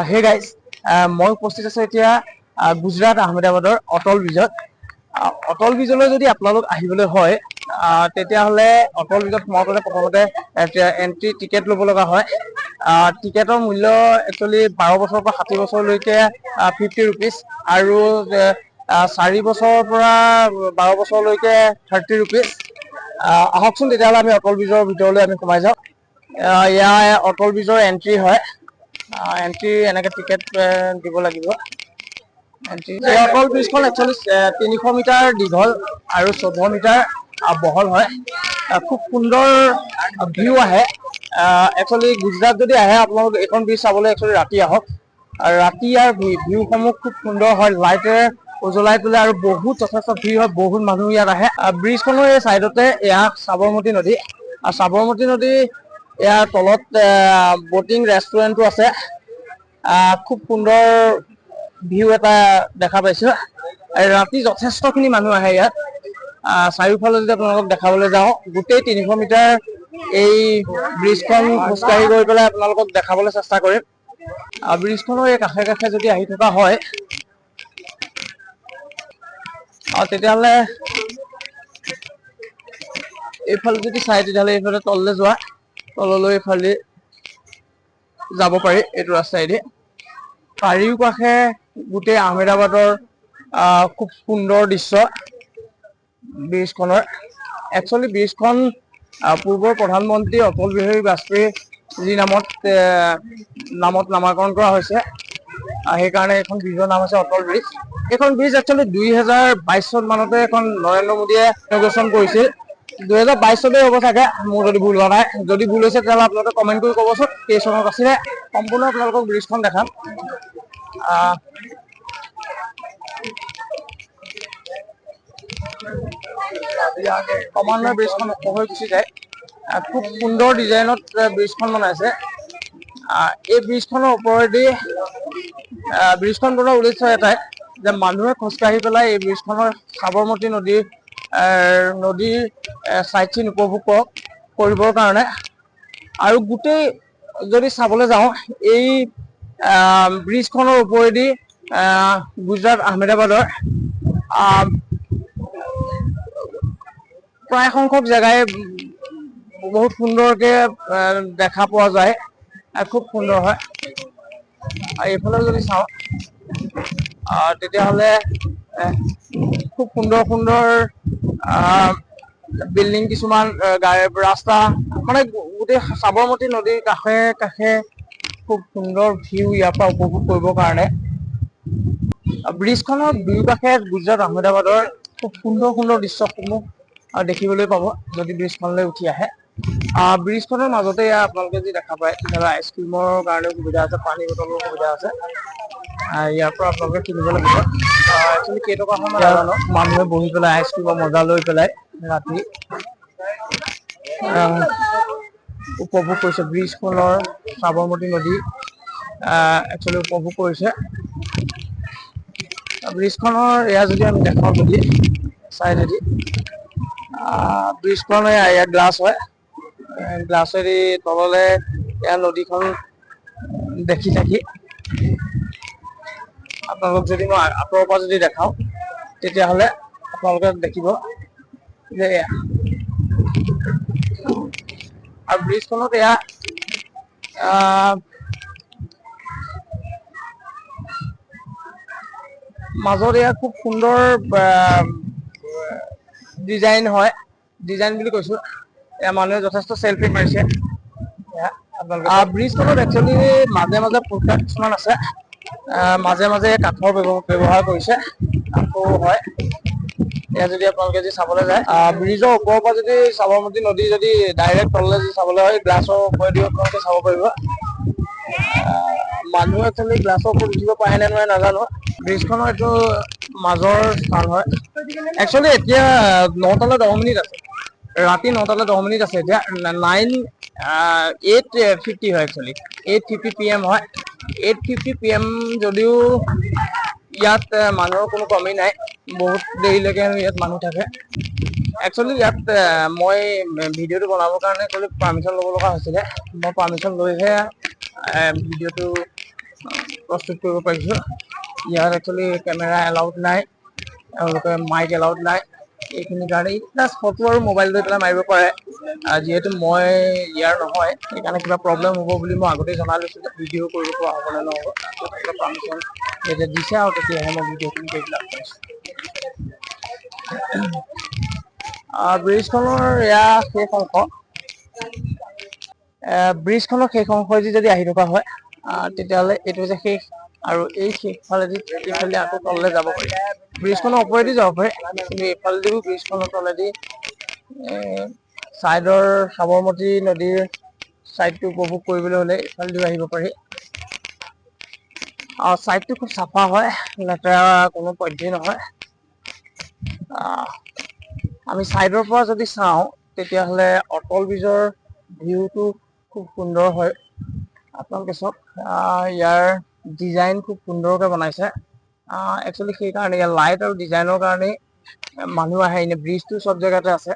Hey guys, মই উপস্থিত আছো এতিয়া গুজৰাট আহমেদাবাদৰ অটল ব্ৰিজত। অটল ব্ৰিজলৈ যদি আপোনালোক আহিবলৈ হয় তেতিয়াহ'লে অটল ব্ৰিজত সোমাবলৈ প্ৰথমতে এন্ট্ৰি টিকেট ল'ব লগা হয়। টিকেটৰ মূল্য একচুৱেলি 12 বছৰৰ পৰা 60 বছৰলৈকে 50 ৰুপিজ আৰু 4 বছৰৰ পৰা 12 বছৰলৈকে 30 ৰুপিজ। আহকচোন তেতিয়াহ'লে আমি অটল ব্ৰিজৰ ভিতৰলৈ আমি সোমাই যাওঁ। এয়া অটল ব্ৰিজৰ এন্ট্ৰি হয়। এন্ট্ৰি এনেকে টিকেট দিব লাগিব। এই অটল ব্ৰিজখন একচুৱেলি 300 মিটাৰ দীঘল আৰু 14 মিটাৰ বহল হয়। খুব সুন্দৰ ভিউ আহে। একচুৱেলি গুজৰাট যদি আহে আপোনালোক এইখন ব্ৰিজ চাবলৈ একচুৱেলি ৰাতি আহক। আৰু ৰাতি ইয়াৰ ভিউসমূহ খুব সুন্দৰ হয়, লাইটেৰে উজ্বলাই তোলে আৰু যথেষ্ট ভিৰ হয়, বহুত মানুহ ইয়াত আহে। ব্ৰিজখনৰ এই চাইডতে এয়া সাবৰমতী নদী। আৰু সাবৰমতী নদী ইয়াৰ তলত বটিং ৰেষ্টুৰেণ্টটো আছে। খুব সুন্দৰ ভিউ এটা দেখা পাইছো। ৰাতি যথেষ্টখিনি মানুহ আহে ইয়াত। চাৰিওফালে যদি আপোনালোকক দেখাবলৈ যাওঁ, গোটেই 300 মিটাৰ এই ব্ৰিজখন খোজকাঢ়ি গৈ পেলাই আপোনালোকক দেখাবলৈ চেষ্টা কৰিম। ব্ৰিজখনৰ এই কাষে কাষে যদি আহি থকা হয় তেতিয়াহ'লে এইফালে যদি চাই তেতিয়াহ'লে এইফালে তললৈ যোৱা, তললৈ এইফালে যাব পাৰি এইটো ৰাস্তাইদি। চাৰিওকাষে গোটেই আহমেদাবাদৰ খুব সুন্দৰ দৃশ্য ব্ৰিজখনৰ। একচুৱেলি ব্ৰিজখন পূৰ্বৰ প্ৰধানমন্ত্ৰী অটল বিহাৰী বাজপেয়ী যি নামত নামাকৰণ কৰা হৈছে। সেইকাৰণে এইখন ব্ৰিজৰ নাম হৈছে অটল ব্ৰিজ। এইখন ব্ৰিজ একচুৱেলি 2022 চন মানতে এখন নৰেন্দ্ৰ মোদীয়ে ইনগৰেচন কৰিছিল। 2022 চনেই হ'ব চাগে, মোৰ যদি ভুল হোৱা নাই। যদি ভুল হৈছে তেতিয়াহ'লে আপোনালোকে কমেণ্ট কৰি ক'বচোন কেই চনত আছিলে। সম্পূৰ্ণ আপোনালোকক ব্ৰিজখন দেখাম। ক্ৰমান্বয়ে ব্ৰিজখন ওখ হৈ গুচি যায়। খুব সুন্দৰ ডিজাইনত ব্ৰিজখন বনাইছে। এই ব্ৰিজখনৰ ওপৰেদি ব্ৰিজখন বনোৱাৰ উদ্দেশ্য এটাই যে মানুহে খোজকাঢ়ি পেলাই এই ব্ৰিজখনৰ সাবৰমতী নদীৰ চাইড চিন উপভোগ কৰিবৰ কাৰণে। আৰু গোটেই যদি চাবলৈ যাওঁ এই ব্ৰিজখনৰ ওপৰেদি গুজৰাট আহমেদাবাদৰ প্ৰায় সংখ্যক জেগাই বহুত সুন্দৰকে দেখা পোৱা যায়। খুব সুন্দৰ হয়। এইফালে যদি চাওঁ তেতিয়াহ'লে খুব সুন্দৰ বিল্ডিং কিছুমান, ৰাস্তা, মানে গোটেই সাবৰমতী নদীৰ কাষে কাষে খুব সুন্দৰ ভিউ ইয়াৰ পৰা উপভোগ কৰিবৰ কাৰণে। ব্ৰিজখনৰ দুয়োকাষে গুজৰাট আহমেদাবাদৰ খুব সুন্দৰ দৃশ্যসমূহ দেখিবলৈ পাব যদি ব্ৰিজখনলৈ উঠি আহে। ব্ৰিজখনৰ মাজতে আপোনালোকে যদি দেখা পায় তেতিয়াহ'লে আইচক্ৰীমৰ কাৰণেও সুবিধা আছে, পানী বটলৰ সুবিধা আছে। ইয়াৰ পৰা আপোনালোকে কিনিব লাগিব। একচুৱেলি কেইটকা হয় মই নাজানো। মানুহে বহি পেলাই আইচক্ৰীমৰ মজা লৈ পেলাই ৰাতি উপভোগ কৰিছে। ব্ৰিজখনৰ সাবৰমতী নদী একচুৱেলি উপভোগ কৰিছে। ব্ৰিজখনৰ এয়া যদি আমি দেখাওঁ যদি চাইডেদি ব্ৰিজখন এয়া গ্লাছ হয়। গ্লাছেদি তললে এয়া নদীখন দেখি থাকি আপোনালোক যদি মই আঁতৰৰ পৰা যদি দেখাওঁ তেতিয়াহ'লে আপোনালোকে দেখিব যে আৰু ব্ৰিজখনত এয়া মাজত এয়া খুব সুন্দৰ ডিজাইন হয়। ডিজাইন বুলি কৈছো, মানুহে যথেষ্ট চেলফি মাৰিছে। ব্ৰিজখনত একচুৱেলি মাজে মাজে ফুটপাথ কিছুমান আছে। মাজে মাজে কাঠৰ ব্যৱহাৰ কৰিছে। কাঠো হয়। এয়া যদি আপোনালোকে যদি চাবলৈ যায়, ব্ৰিজৰ ওপৰৰ পৰা যদি সাবৰমতী নদী যদি ডাইৰেক্ট তললৈ যদি চাবলৈ হয়, গ্লাছৰ ওপৰেদিও আপোনালোকে চাব পাৰিব। মানুহে একচুৱেলি গ্লাছৰ ওপৰত উঠিব পাৰে নে নোৱাৰে নাজানো। ব্ৰিজখনৰ এইটো মাজৰ স্থান হয়। একচুৱেলি এতিয়া 9টালৈ 10 মিনিট আছে। ৰাতি 9টালৈ 10 মিনিট আছে। এতিয়া 8:50 হয়। একচুৱেলি 8:50 PM হয়। 8:50 PM যদিও ইয়াত মানুহৰ কোনো কমি নাই। বহুত দেৰিলৈকে ইয়াত মানুহ থাকে। একচুৱেলি ইয়াত মই ভিডিঅ'টো বনাবৰ কাৰণে পাৰ্মিশ্যন ল'ব লগা হৈছিলে। মই পাৰ্মিশ্যন লৈহে ভিডিঅ'টো প্ৰস্তুত কৰিব পাৰিছোঁ। ইয়াত একচুৱেলি কেমেৰা এলাউড নাই, তেওঁলোকে মাইক এলাউড নাই, এইখিনিৰ কাৰণে জাষ্ট ফটো আৰু মোবাইল লৈ পেলাই মাৰিব পাৰে। যিহেতু মই ইয়াৰ নহয়, সেইকাৰণে কিবা প্ৰব্লেম হ'ব বুলি মই আগতেই জনাই লৈছোঁ যে ভিডিঅ' কৰিব পৰা হ'ব নে নহ'ব। পাৰ্মিশ্যন যেতিয়া দিছে আৰু তেতিয়াহে মই ভিডিঅ'খিনি কৰিবলৈ পাৰিছোঁ। ব্ৰিজখনৰ এয়া শেষ অংশ। ব্ৰিজখনৰ শেষ অংশদি যদি আহি থকা হয় তেতিয়াহ'লে এইটো যে শেষ, আৰু এই শেষফালেদি এইফালে আকৌ তললৈ যাব পাৰি। ব্ৰিজখনৰ ওপৰেদি যাব পাৰে, কিন্তু এইফালেদিও ব্ৰিজখনৰ তলেদি ছাইডৰ সাবৰমতী নদীৰ ছাইডটো উপভোগ কৰিবলৈ হ'লে এইফালেদিও আহিব পাৰি। ছাইডটো খুব চাফা হয়, লেতেৰা কোনো পধ্যেই নহয়। আমি ছাইডৰ পৰা যদি চাওঁ তেতিয়াহ'লে অটল ব্ৰিজৰ ভিউটো খুব সুন্দৰ হয়। আপোনালোকে চাওক, ইয়াৰ ডিজাইন খুব সুন্দৰকৈ বনাইছে। একচুৱেলি সেইকাৰণে ইয়াৰ লাইট আৰু ডিজাইনৰ কাৰণেই মানুহ আহে। এনে ব্ৰিজটো চব জেগাতে আছে,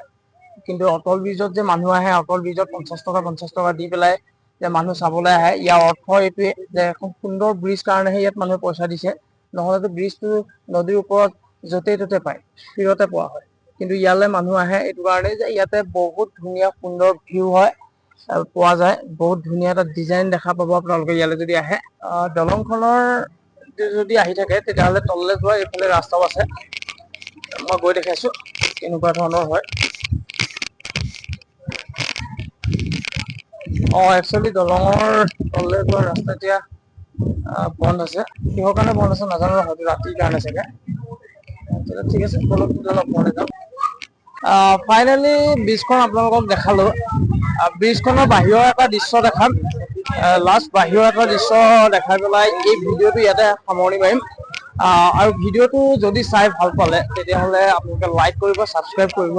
কিন্তু অটল ব্ৰিজত যে মানুহ আহে, অটল ব্ৰিজত 50 টকা দি পেলাই যে মানুহ চাবলৈ আহে, ইয়াৰ অৰ্থ এইটোৱে যে এখন সুন্দৰ ব্ৰিজ কাৰণেহে ইয়াত মানুহে পইচা দিছে। নহ'লেতো ব্ৰিজটো নদীৰ ওপৰত য'তেই ত'তে পায়, ফ্ৰীতে পোৱা হয়। কিন্তু ইয়ালৈ মানুহ আহে এইটো কাৰণেই যে ইয়াতে বহুত ধুনীয়া সুন্দৰ ভিউ হয়, পোৱা যায়। বহুত ধুনীয়া এটা ডিজাইন দেখা পাব আপোনালোকে ইয়ালৈ যদি আহে। দলংখনৰ যদি আহি থাকে তেতিয়াহ'লে তললৈ যোৱা এইফালে ৰাস্তাও আছে, মই গৈ দেখাইছোঁ কেনেকুৱা ধৰণৰ হয়। একচুৱেলি দলঙৰ তললৈ যোৱা ৰাস্তা এতিয়া বন্ধ আছে। কিহৰ কাৰণে বন্ধ আছে নাজানো, হয়তো ৰাতিৰ কাৰণে চাগে। ঠিক আছে, বলক অলপ ওপৰলৈ যাওঁ। ফাইনেলি ব্ৰিজখন আপোনালোকক দেখালোঁ। ব্ৰিজখনৰ বাহিৰৰ এটা দৃশ্য দেখাম। লাষ্ট বাহিৰৰ এটা দৃশ্য দেখাই পেলাই এই ভিডিঅ'টো ইয়াতে সামৰণি মাৰিম। আৰু ভিডিঅ'টো যদি চাই ভাল পালে তেতিয়াহ'লে আপোনালোকে লাইক কৰিব, ছাবস্ক্ৰাইব কৰিব,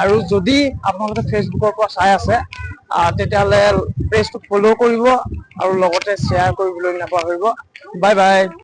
আৰু যদি আপোনালোকে ফেচবুকৰ পৰা চাই আছে তেতিয়াহ'লে পেজটো ফ'ল' কৰিব আৰু লগতে শ্বেয়াৰ কৰিবলৈ নাপাহৰিব। Bye bye.